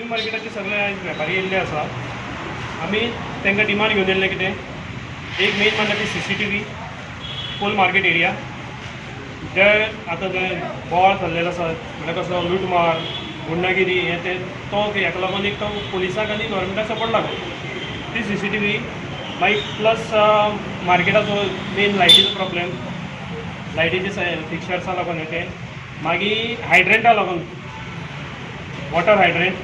New मार्केटाचे सगळे वेपारी येयल्ले आसा. आमी तांकां डिमांड घेवन येयल्लें कितें, एक मेन म्हणल्यार ती CCTV फूल मार्केट एरिया जे आतां जे बोवाळ चल्लेलो आसा, म्हळ्यार कसलो लूटमार गुंडागिरी हें तें तो हेका लागून एक तो पुलिसाक आनी गव्हर्मेंटाक सपोर्ट लागून ती CCTV मागीर प्लस मार्केटाचो मेन लायटीचो प्रॉब्लेम, लायटीचे फिक्चर्सा लागून हें तें, मागीर हायड्रंटा लागून water hydrant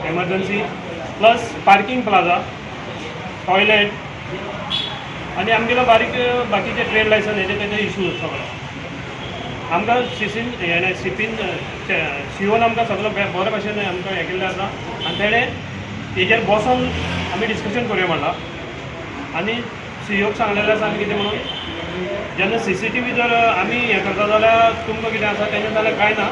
emergency plus parking plaza toilet आनी आमगेलो बारीक बाकीचे ट्रेड लायसन हेजे तेजे इश्यूज सगळे आमकां सिपीन शिवोन आमकां सगळो बरे भाशेन आमकां हें केल्लें आसा आनी तेणें हेजेर बसोन आमी डिस्कशन करूया म्हणला. आनी CEOक सांगलेलें आसा आमी कितें म्हणून जेन्ना CCTV जर आमी हें करता जाल्यार तुमकां कितें आसा तेजें जाल्यार कांय ना,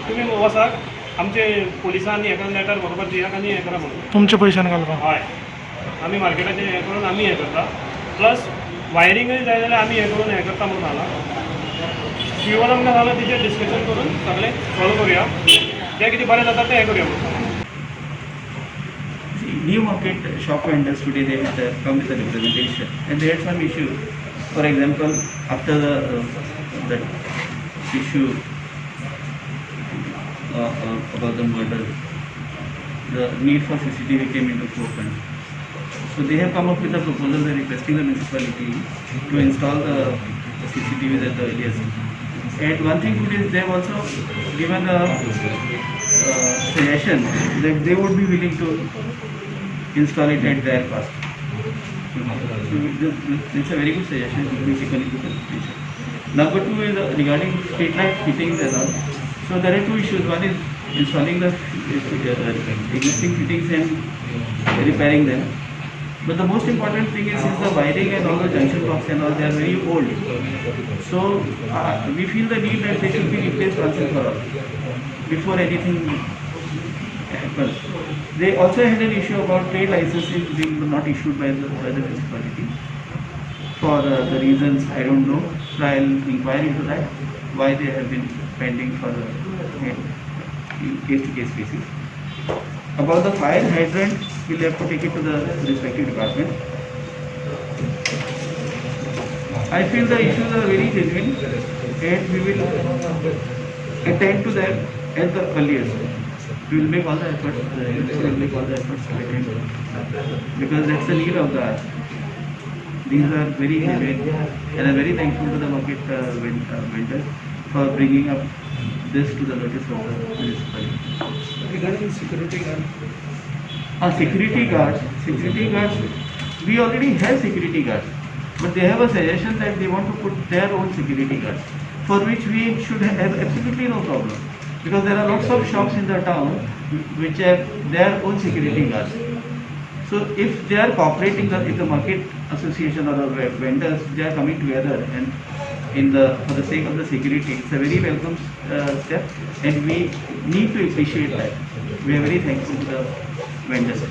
तुमी वसाक आमचे पुलिसान हेका लेटर बरोबर दियात आनी हें करा म्हणून तुमचे पयशान घालपा. हय आमी मार्केटाचें हें करून आमी हें करता. प्लस वायरिंगूय जाय जाल्यार आमी हें करून हें करता म्हणून सांगलां. शिवोन आमकां सांगलां तेजेर डिस्कशन करून सगळें सॉल्व करुया, जें कितें बरें जाता तें हें करुया म्हणून. New market shop vendors today they had come with a representation and they had some issue. For example, after that issue about the murder, the need for CCTV came into forefront. So they have come up with a proposal requesting the municipality to install the CCTVs at the earliest. And one thing today they have also given a suggestion that they would be willing to install it at their cost. So it's a very good suggestion to be taken into consideration. Number two is regarding street light fittings and all. So there are two issues. One is installing the existing fittings and repairing them. But the most important thing is since the wiring and all the junction box and all they are very old. So we feel the need that they should be replaced once and for all before anything happens. They also had an issue about trade licenses being not issued by the municipality for the reasons I don't know. So I'll inquire into that why they have been pending for the case-to-case basis. About the fire hydrant, we'll have to take it to the respective department. I feel the issues are very genuine and we will attend to them at the earliest. We will make all the efforts. We will make all the efforts to attend to them because that's the need of the hour. These are very genuine, and I'm very thankful to the market vendors for bringing up this to the notice of the municipality. Regarding security guard. Security guards, we already have security guards, but they have a suggestion that they want to put their own security guards, for which we should have absolutely no problem, because there are lots of shops in the town which have their own security guards. So if they are cooperating, if the market association or the vendors, they are coming together and for the sake of the security, it's a very welcome step, and we need to appreciate that. We are very thankful to the vendors.